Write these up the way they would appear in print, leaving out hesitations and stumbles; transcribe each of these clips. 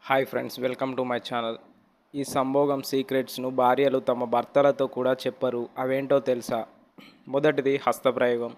Hi friends, welcome to my channel. ఈ సంభోగం సీక్రెట్స్ను భార్యలు తమ భర్తలతో కూడా చెప్పరు. అవేంటో తెలుసా? మొదటిది హస్తప్రయోగం.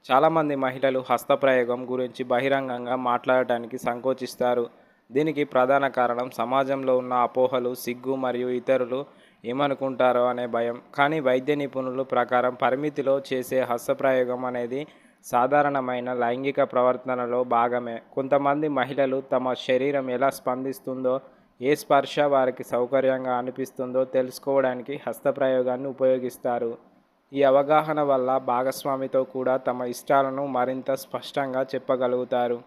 చాలామంది మహిళలు హస్తప్రయోగం గురించి బహిరంగంగా మాట్లాడటానికి సంకోచిస్తారు. దీనికి ప్రధాన కారణం సమాజంలో ఉన్న అపోహలు, సిగ్గు మరియు ఇతరులు ఏమనుకుంటారో అనే భయం. కానీ వైద్య నిపుణుల ప్రకారం పరిమితిలో చేసే హస్తప్రయోగం అనేది సాధారణమైన లైంగిక ప్రవర్తనలో భాగమే. కొంతమంది మహిళలు తమ శరీరం ఎలా స్పందిస్తుందో, ఏ స్పర్శ వారికి సౌకర్యంగా అనిపిస్తుందో తెలుసుకోవడానికి హస్తప్రయోగాన్ని ఉపయోగిస్తారు. ఈ అవగాహన వల్ల భాగస్వామితో కూడా తమ ఇష్టాలను మరింత స్పష్టంగా చెప్పగలుగుతారు.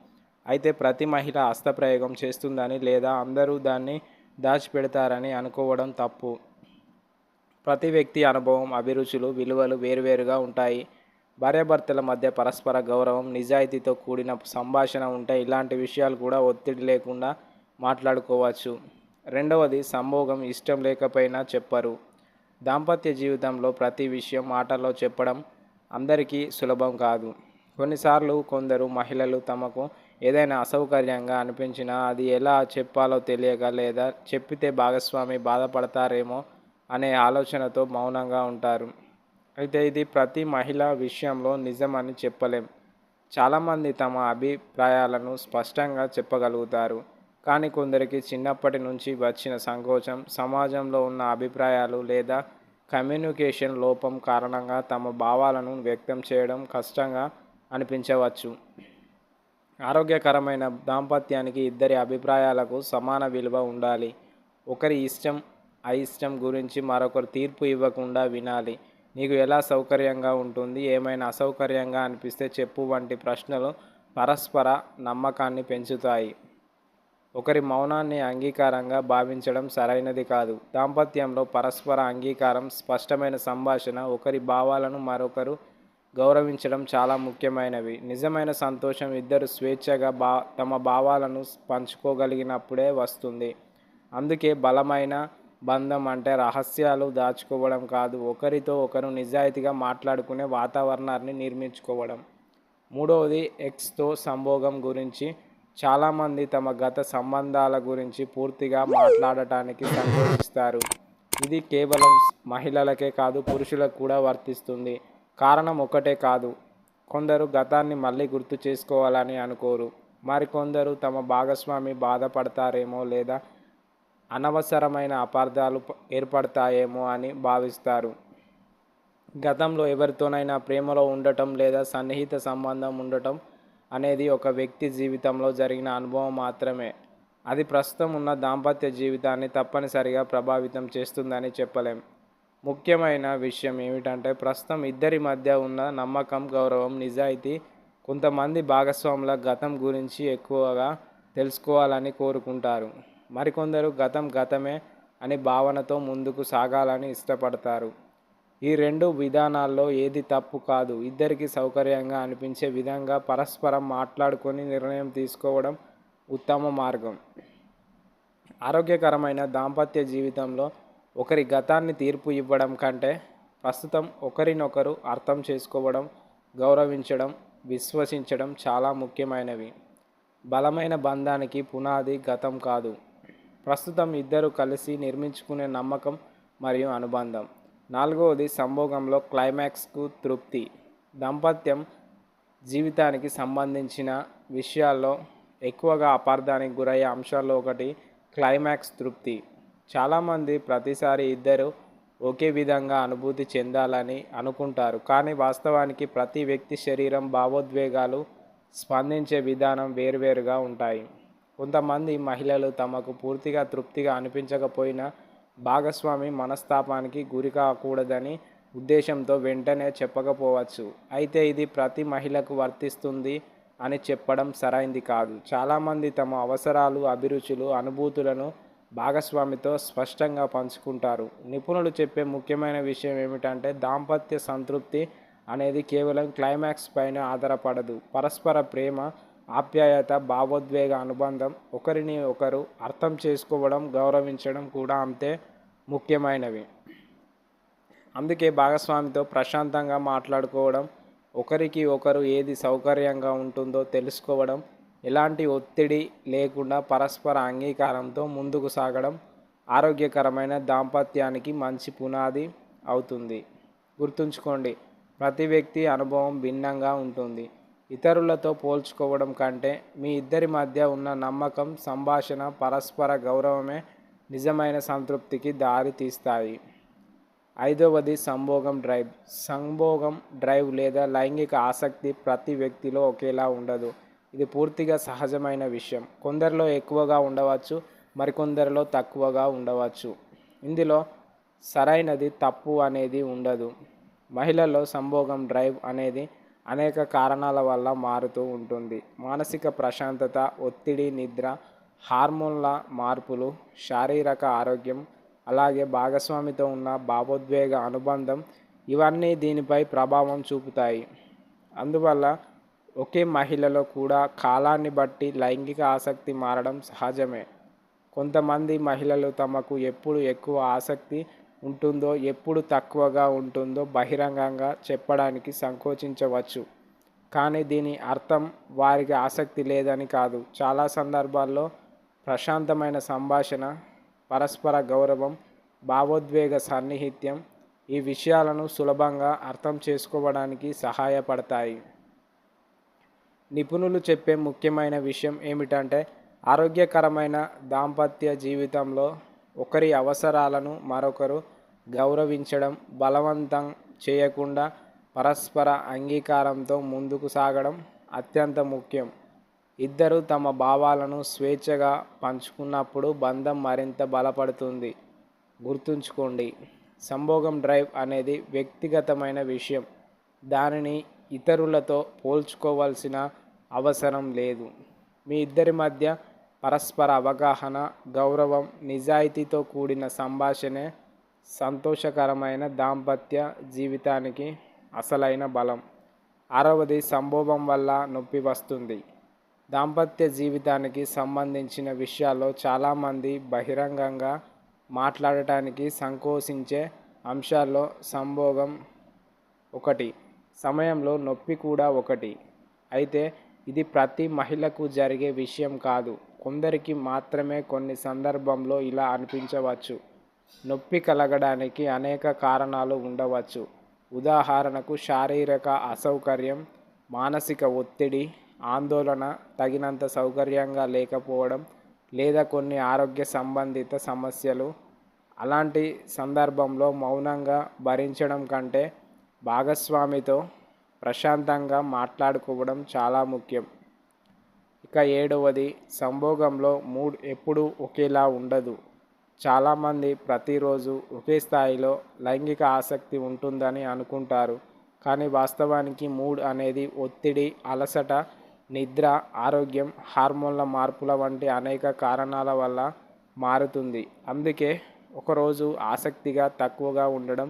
అయితే ప్రతి మహిళ హస్తప్రయోగం చేస్తుందని లేదా అందరూ దాన్ని దాచిపెడతారని అనుకోవడం తప్పు. ప్రతి వ్యక్తి అనుభవం, అభిరుచులు, విలువలు వేరువేరుగా ఉంటాయి. భార్యాభర్తల మధ్య పరస్పర గౌరవం, నిజాయితీతో కూడిన సంభాషణ ఉంటే ఇలాంటి విషయాలు కూడా ఒత్తిడి లేకుండా మాట్లాడుకోవచ్చు. రెండవది, సంభోగం ఇష్టం లేకపోయినా చెప్పరు. దాంపత్య జీవితంలో ప్రతి విషయం మాటల్లో చెప్పడం అందరికీ సులభం కాదు. కొన్నిసార్లు కొందరు మహిళలు తమకు ఏదైనా అసౌకర్యంగా అనిపించినా అది ఎలా చెప్పాలో తెలియక లేదా చెప్పితే భాగస్వామి బాధపడతారేమో అనే ఆలోచనతో మౌనంగా ఉంటారు. అయితే ఇది ప్రతి మహిళ విషయంలో నిజమని చెప్పలేం. చాలామంది తమ అభిప్రాయాలను స్పష్టంగా చెప్పగలుగుతారు. కానీ కొందరికి చిన్నప్పటి నుంచి వచ్చిన సంకోచం, సమాజంలో ఉన్న అభిప్రాయాలు లేదా కమ్యూనికేషన్ లోపం కారణంగా తమ భావాలను వ్యక్తం చేయడం కష్టంగా అనిపించవచ్చు. ఆరోగ్యకరమైన దాంపత్యానికి ఇద్దరి అభిప్రాయాలకు సమాన విలువ ఉండాలి. ఒకరి ఇష్టం, అయిష్టం గురించి మరొకరు తీర్పు ఇవ్వకుండా వినాలి. నీకు ఎలా సౌకర్యంగా ఉంటుంది, ఏమైనా అసౌకర్యంగా అనిపిస్తే చెప్పు వంటి ప్రశ్నలు పరస్పర నమ్మకాన్ని పెంచుతాయి. ఒకరి మౌనాన్ని అంగీకారంగా భావించడం సరైనది కాదు. దాంపత్యంలో పరస్పర అంగీకారం, స్పష్టమైన సంభాషణ, ఒకరి భావాలను మరొకరు గౌరవించడం చాలా ముఖ్యమైనవి. నిజమైన సంతోషం ఇద్దరు స్వేచ్ఛగా తమ భావాలను పంచుకోగలిగినప్పుడే వస్తుంది. అందుకే బలమైన బంధం అంటే రహస్యాలు దాచుకోవడం కాదు, ఒకరితో ఒకరు నిజాయితీగా మాట్లాడుకునే వాతావరణాన్ని నిర్మించుకోవడం. మూడవది, ఎక్స్తో సంభోగం గురించి. చాలామంది తమ గత సంబంధాల గురించి పూర్తిగా మాట్లాడటానికి సంకోచిస్తారు. ఇది కేవలం మహిళలకే కాదు, పురుషులకు కూడా వర్తిస్తుంది. కారణం ఒకటే కాదు. కొందరు గతాన్ని మళ్ళీ గుర్తు చేసుకోవాలని అనుకోరు. మరికొందరు తమ భాగస్వామి బాధపడతారేమో లేదా అనవసరమైన అపార్థాలు ఏర్పడతాయేమో అని భావిస్తారు. గతంలో ఎవరితోనైనా ప్రేమలో ఉండటం లేదా సన్నిహిత సంబంధం ఉండటం అనేది ఒక వ్యక్తి జీవితంలో జరిగిన అనుభవం మాత్రమే. అది ప్రస్తుతం ఉన్న దాంపత్య జీవితాన్ని తప్పనిసరిగా ప్రభావితం చేస్తుందని చెప్పలేం. ముఖ్యమైన విషయం ఏమిటంటే ప్రస్తుతం ఇద్దరి మధ్య ఉన్న నమ్మకం, గౌరవం, నిజాయితీ. కొంతమంది భాగస్వాముల గతం గురించి ఎక్కువగా తెలుసుకోవాలని కోరుకుంటారు. మరికొందరు గతం గతమే అని భావనతో ముందుకు సాగాలని ఇష్టపడతారు. ఈ రెండు విధానాల్లో ఏది తప్పు కాదు. ఇద్దరికి సౌకర్యంగా అనిపించే విధంగా పరస్పరం మాట్లాడుకొని నిర్ణయం తీసుకోవడం ఉత్తమ మార్గం. ఆరోగ్యకరమైన దాంపత్య జీవితంలో ఒకరి గతాన్ని తీర్పు ఇవ్వడం కంటే ప్రస్తుతం ఒకరినొకరు అర్థం చేసుకోవడం, గౌరవించడం, విశ్వసించడం చాలా ముఖ్యమైనవి. బలమైన బంధానికి పునాది గతం కాదు, ప్రస్తుతం ఇద్దరు కలిసి నిర్మించుకునే నమ్మకం మరియు అనుబంధం. నాలుగవది, సంభోగంలో క్లైమాక్స్కు తృప్తి. దాంపత్యం జీవితానికి సంబంధించిన విషయాల్లో ఎక్కువగా అపార్థానికి గురయ్యే అంశాల్లో ఒకటి క్లైమాక్స్ తృప్తి. చాలామంది ప్రతిసారి ఇద్దరు ఒకే విధంగా అనుభూతి చెందాలని అనుకుంటారు. కానీ వాస్తవానికి ప్రతి వ్యక్తి శరీరం, భావోద్వేగాలు స్పందించే విధానం వేరువేరుగా ఉంటాయి. కొంతమంది మహిళలు తమకు పూర్తిగా తృప్తిగా అనిపించకపోయినా భాగస్వామి మనస్తాపానికి గురి కాకూడదని ఉద్దేశంతో వెంటనే చెప్పకపోవచ్చు. అయితే ఇది ప్రతి మహిళకు వర్తిస్తుంది అని చెప్పడం సరైంది కాదు. చాలామంది తమ అవసరాలు, అభిరుచులు, అనుభూతులను భాగస్వామితో స్పష్టంగా పంచుకుంటారు. నిపుణులు చెప్పే ముఖ్యమైన విషయం ఏమిటంటే దాంపత్య సంతృప్తి అనేది కేవలం క్లైమాక్స్ పైన ఆధారపడదు. పరస్పర ప్రేమ, ఆప్యాయత, భావోద్వేగ అనుబంధం, ఒకరిని ఒకరు అర్థం చేసుకోవడం, గౌరవించడం కూడా అంతే ముఖ్యమైనవి. అందుకే భాగస్వామితో ప్రశాంతంగా మాట్లాడుకోవడం, ఒకరికి ఒకరు ఏది సౌకర్యంగా ఉంటుందో తెలుసుకోవడం, ఎలాంటి ఒత్తిడి లేకుండా పరస్పర అంగీకారంతో ముందుకు సాగడం ఆరోగ్యకరమైన దాంపత్యానికి మంచి పునాది అవుతుంది. గుర్తుంచుకోండి, ప్రతి వ్యక్తి అనుభవం భిన్నంగా ఉంటుంది. ఇతరులతో పోల్చుకోవడం కంటే మీ ఇద్దరి మధ్య ఉన్న నమ్మకం, సంభాషణ, పరస్పర గౌరవమే నిజమైన సంతృప్తికి దారి తీస్తాయి. ఐదవది సంభోగం డ్రైవ్. సంభోగం డ్రైవ్ లేదా లైంగిక ఆసక్తి ప్రతి వ్యక్తిలో ఒకేలా ఉండదు. ఇది పూర్తిగా సహజమైన విషయం. కొందరిలో ఎక్కువగా ఉండవచ్చు, మరికొందరిలో తక్కువగా ఉండవచ్చు. ఇందులో సరైనది తప్పు అనేది ఉండదు. మహిళల్లో సంభోగం డ్రైవ్ అనేది అనేక కారణాల వల్ల మారుతూ ఉంటుంది. మానసిక ప్రశాంతత, ఒత్తిడి, నిద్ర, హార్మోన్ల మార్పులు, శారీరక ఆరోగ్యం, అలాగే భాగస్వామితో ఉన్న భావోద్వేగ అనుబంధం ఇవన్నీ దీనిపై ప్రభావం చూపుతాయి. అందువల్ల ఒకే మహిళలో కూడా కాలాన్ని బట్టి లైంగిక ఆసక్తి మారడం సహజమే. కొంతమంది మహిళలు తమకు ఎప్పుడు ఎక్కువ ఆసక్తి ఉంటుందో, ఎప్పుడు తక్కువగా ఉంటుందో బహిరంగంగా చెప్పడానికి సంకోచించవచ్చు. కానీ దీని అర్థం వారికి ఆసక్తి లేదని కాదు. చాలా సందర్భాల్లో ప్రశాంతమైన సంభాషణ, పరస్పర గౌరవం, భావోద్వేగ సాన్నిహిత్యం ఈ విషయాలను సులభంగా అర్థం చేసుకోవడానికి సహాయపడతాయి. నిపుణులు చెప్పే ముఖ్యమైన విషయం ఏమిటంటే, ఆరోగ్యకరమైన దాంపత్య జీవితంలో ఒకరి అవసరాలను మరొకరు గౌరవించడం, బలవంతం చేయకుండా పరస్పర అంగీకారంతో ముందుకు సాగడం అత్యంత ముఖ్యం. ఇద్దరు తమ భావాలను స్వేచ్ఛగా పంచుకున్నప్పుడు బంధం మరింత బలపడుతుంది. గుర్తుంచుకోండి, సంభోగం డ్రైవ్ అనేది వ్యక్తిగతమైన విషయం. దానిని ఇతరులతో పోల్చుకోవాల్సిన అవసరం లేదు. మీ ఇద్దరి మధ్య పరస్పర అవగాహన, గౌరవం, నిజాయితీతో కూడిన సంభాషణే సంతోషకరమైన దాంపత్య జీవితానికి అసలైన బలం. ఆరవది సంభోగం వల్ల నొప్పి వస్తుంది. దాంపత్య జీవితానికి సంబంధించిన విషయాల్లో చాలామంది బహిరంగంగా మాట్లాడటానికి సంకోచించే అంశాల్లో సంభోగం ఒకటి, సమయంలో నొప్పి కూడా ఒకటి. అయితే ఇది ప్రతి మహిళకు జరిగే విషయం కాదు. కొందరికి మాత్రమే కొన్ని సందర్భంలో ఇలా అనిపించవచ్చు. నొప్పి కలగడానికి అనేక కారణాలు ఉండవచ్చు. ఉదాహరణకు శారీరక అసౌకర్యం, మానసిక ఒత్తిడి, ఆందోళన, తగినంత సౌకర్యంగా లేకపోవడం, లేదా కొన్ని ఆరోగ్య సంబంధిత సమస్యలు. అలాంటి సందర్భంలో మౌనంగా భరించడం కంటే భాగస్వామితో ప్రశాంతంగా మాట్లాడుకోవడం చాలా ముఖ్యం. ఇక ఏడవది, సంభోగంలో మూడ్ ఎప్పుడూ ఒకేలా ఉండదు. చాలామంది ప్రతిరోజు ఒకే స్థాయిలో లైంగిక ఆసక్తి ఉంటుందని అనుకుంటారు. కానీ వాస్తవానికి మూడ్ అనేది ఒత్తిడి, అలసట, నిద్ర, ఆరోగ్యం, హార్మోన్ల మార్పుల వంటి అనేక కారణాల వల్ల మారుతుంది. అందుకే ఒకరోజు ఆసక్తిగా తక్కువగా ఉండడం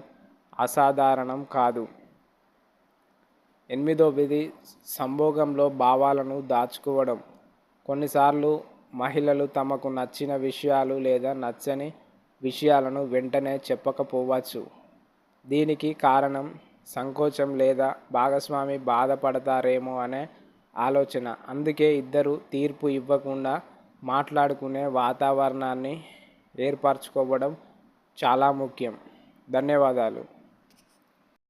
అసాధారణం కాదు. ఎనిమిదవది, సంభోగంలో భావాలను దాచుకోవడం. కొన్నిసార్లు మహిళలు తమకు నచ్చిన విషయాలు లేదా నచ్చని విషయాలను వెంటనే చెప్పకపోవచ్చు. దీనికి కారణం సంకోచం లేదా భాగస్వామి బాధపడతారేమో అనే ఆలోచన. అందుకే ఇద్దరు తీర్పు ఇవ్వకుండా మాట్లాడుకునే వాతావరణాన్ని ఏర్పరచుకోవడం చాలా ముఖ్యం. ధన్యవాదాలు.